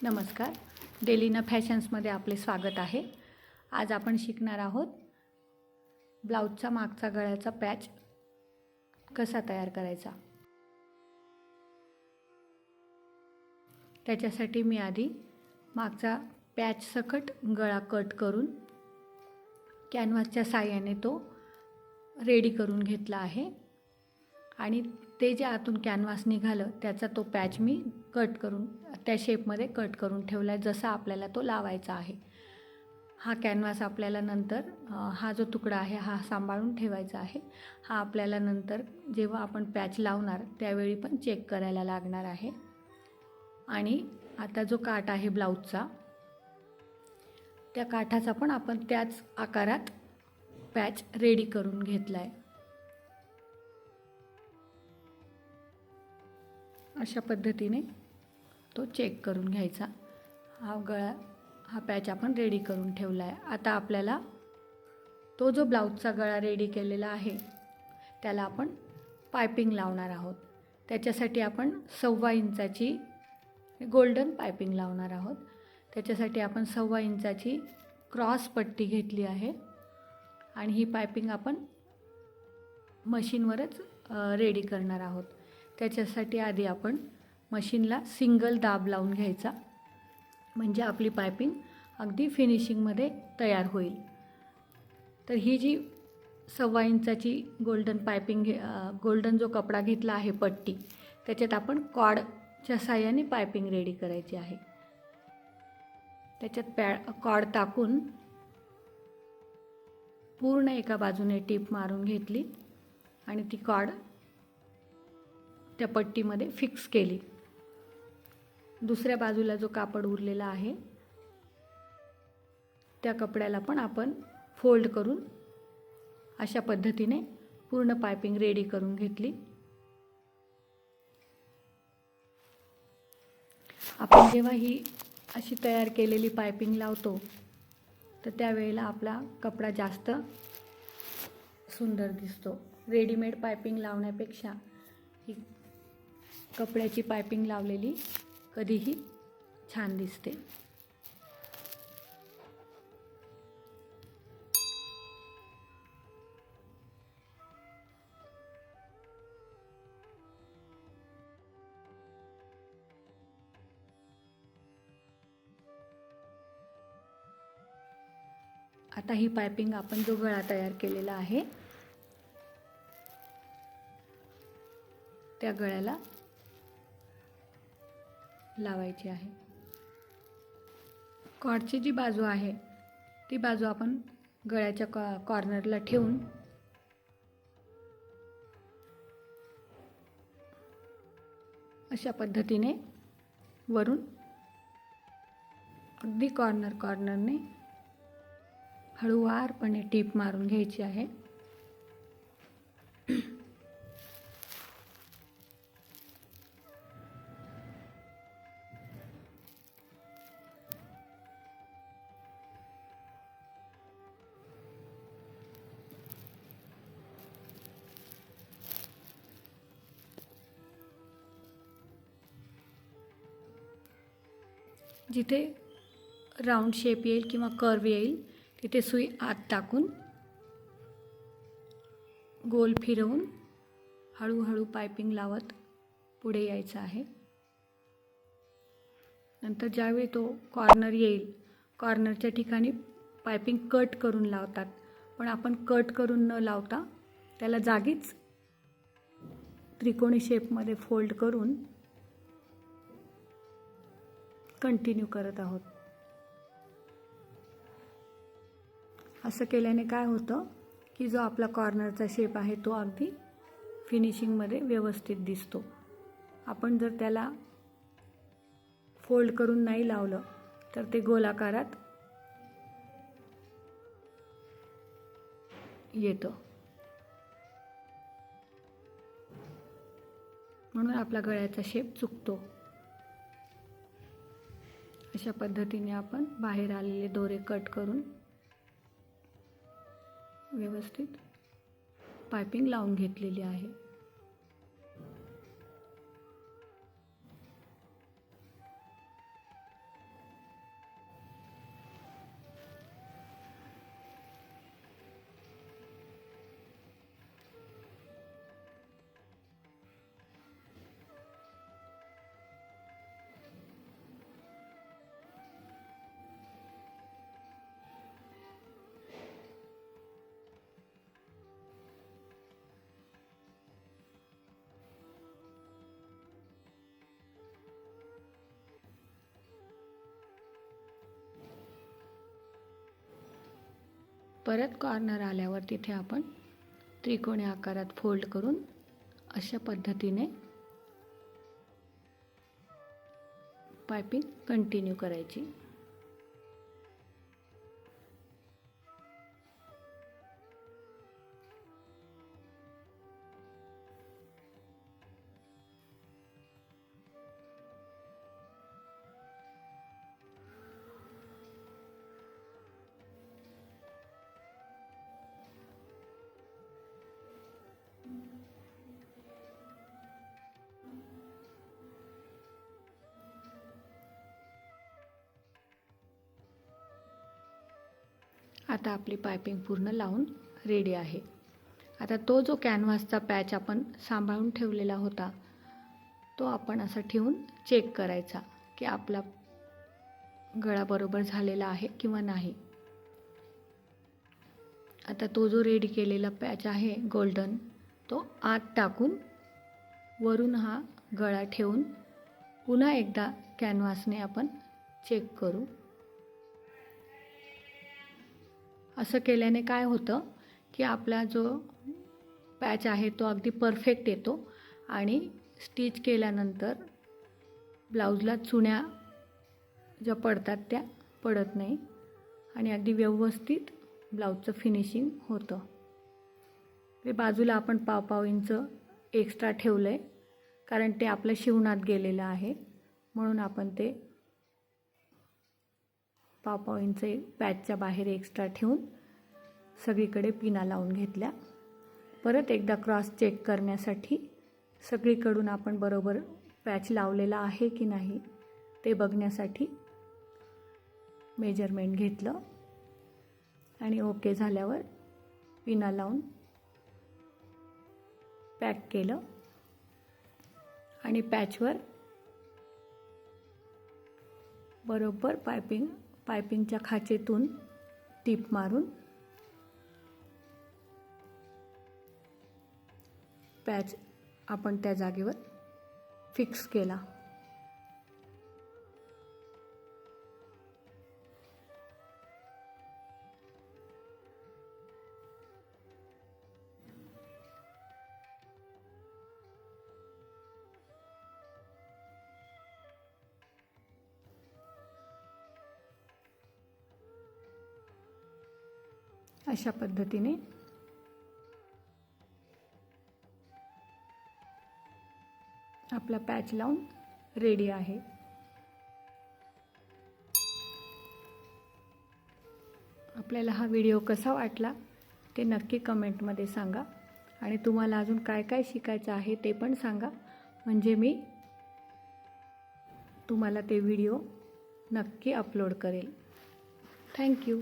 नमस्कार, डेलिना फॅशन्समध्ये आपले स्वागत आहे। आज आपण शिकणार आहोत ब्लाऊजचा मागचा गळ्याचा पॅच कसा तयार करायचा। त्याच्यासाठी मी आधी मागचा पॅच सकट गळा कट करून कॅनव्हासच्या साहाय्याने तो रेडी करून घेतला आहे आणि ते जे आतून कॅनव्हास निघालं त्याचा तो पॅच मी कट करून त्या शेपमध्ये कट करून ठेवला आहे, जसा आपल्याला तो लावायचा आहे। हा कॅनव्हास आपल्याला नंतर हा जो तुकडा आहे हा सांभाळून ठेवायचा आहे। हा आपल्याला नंतर जेव्हा आपण पॅच लावणार त्यावेळी पण चेक करायला लागणार आहे। आणि आता जो काठ आहे ब्लाऊजचा, त्या काठाचा पण आपण त्याच आकारात पॅच रेडी करून घेतला आहे। अशा पद्धतीने तो चेक करून घ्यायचा। हा पॅच आपण रेडी करून ठेवला आहे। आता आपल्याला तो जो ब्लाऊजचा गळा रेडी केलेला आहे त्याला आपण पायपिंग लावणार आहोत। त्याच्यासाठी आपण 1.25 इंचाची गोल्डन पायपिंग लावणार आहोत। त्याच्यासाठी आपण 1.25 इंचाची क्रॉस पट्टी घेतली आहे आणि ही पायपिंग आपण मशीनवरच रेडी करणार आहोत। त्याच्यासाठी आधी आपण मशीनला सिंगल दाब लावून घ्यायचा, म्हणजे आपली पायपिंग अगदी फिनिशिंगमध्ये तयार होईल। तर ही जी 1.25 इंचाची गोल्डन पायपिंग गोल्डन जो कपडा घेतला आहे पट्टी, त्याच्यात आपण कॉर्डच्या साहाय्याने पायपिंग रेडी करायची आहे। त्याच्यात कॉर्ड टाकून पूर्ण एका बाजूने टीप मारून घेतली आणि ती कॉर्ड त्या पट्टीमध्ये फिक्स केली। दुसऱ्या बाजूला जो कापड उरलेला आहे त्या कपड्याला पण आपण फोल्ड करून अशा पद्धतीने पूर्ण पायपिंग रेडी करून घेतली। आपण जेव्हा ही अशी तयार केलेली पायपिंग लावतो तर त्यावेळेला आपला कपडा जास्त सुंदर दिसतो। रेडीमेड पायपिंग लावण्यापेक्षा ही कपड्याची पायपिंग लावलेली कधीही छान दिसते। आता ही पायपिंग आपण जो गळा तयार केलेला आहे त्या गळ्याला लावायची आहे। कॉर्डची जी बाजू आहे ती बाजू आपण गळ्याच्या कॉर्नरला ठेवून अशा पद्धतीने वरून अगदी कॉर्नरने हळूवारपणे टीप मारून घ्यायची आहे। जिथे राऊंड शेप येईल किंवा कर्व येईल तिथे सुई आत टाकून गोल फिरवून हळूहळू पायपिंग लावत पुढे यायचं आहे। नंतर ज्यावेळी तो कॉर्नर येईल, कॉर्नरच्या ठिकाणी पायपिंग कट करून लावतात, पण आपण कट करून न लावता त्याला जागीच त्रिकोणी शेपमध्ये फोल्ड करून कंटिन्यू करत आहोत। असं केल्याने काय होतं की जो आपला कॉर्नरचा शेप आहे तो अगदी फिनिशिंगमध्ये व्यवस्थित दिसतो। आपण जर त्याला फोल्ड करून नाही लावलं तर ते गोलाकारात येतं, म्हणून आपला गळ्याचा शेप चुकतो। अशा पद्धतीने आपण बाहेर आलेले दोरे कट करून व्यवस्थित पायपिंग लावून घेतलेली आहे। परत कॉर्नर आल्यावर तिथे आपण त्रिकोणी आकारात फोल्ड करून अशा पद्धतीने पायपिंग कंटिन्यू करायची. आता आपली पायपिंग पूर्ण लावून रेडी आहे. आता तो जो कॅनव्हासचा पॅच आपण सांभाळून ठेवलेला होता तो आपण असा ठेवून चेक करायचा की आपला गळा बरोबर झालेला आहे किंवा नाही. आता तो जो रेडी केलेला पॅच आहे गोल्डन, तो आत टाकून वरून हा गळा ठेवून पुन्हा एकदा कॅनव्हासने आपण चेक करू. असं केल्याने काय होतं की आपला जो पॅच आहे तो अगदी परफेक्ट येतो आणि स्टिच केल्यानंतर ब्लाऊजला चुण्या ज्या पडतात त्या पडत नाही आणि अगदी व्यवस्थित ब्लाऊजचं फिनिशिंग होतं. ते बाजूला आपण पाव इंच एक्स्ट्रा ठेवलं आहे कारण ते आपलं शिवणात गेलेलं आहे, म्हणून आपण ते पाव इंच पॅचच्या बाहेर एक्स्ट्रा ठेवून सगळीकडे पिना लावून घेतल्या. परत एकदा क्रॉस चेक करण्यासाठी सगळीकडून आपण बरोबर पॅच लावलेला आहे की नाही ते बघण्यासाठी मेजरमेंट घेतलं आणि ओके झाल्यावर पिना लावून पॅक केलं आणि पॅचवर बरोबर पायपिंगच्या खाचेतून टीप मारून पॅच आपण त्या जागेवर फिक्स केला. अशा पद्धतीने आपला पॅच लावून रेडी आहे. आपल्याला हा व्हिडिओ कसा वाटला ते नक्की कमेंटमध्ये सांगा आणि तुम्हाला अजून काय काय शिकायचं आहे ते पण सांगा, म्हणजे मी तुम्हाला ते व्हिडिओ नक्की अपलोड करेल. थँक्यू.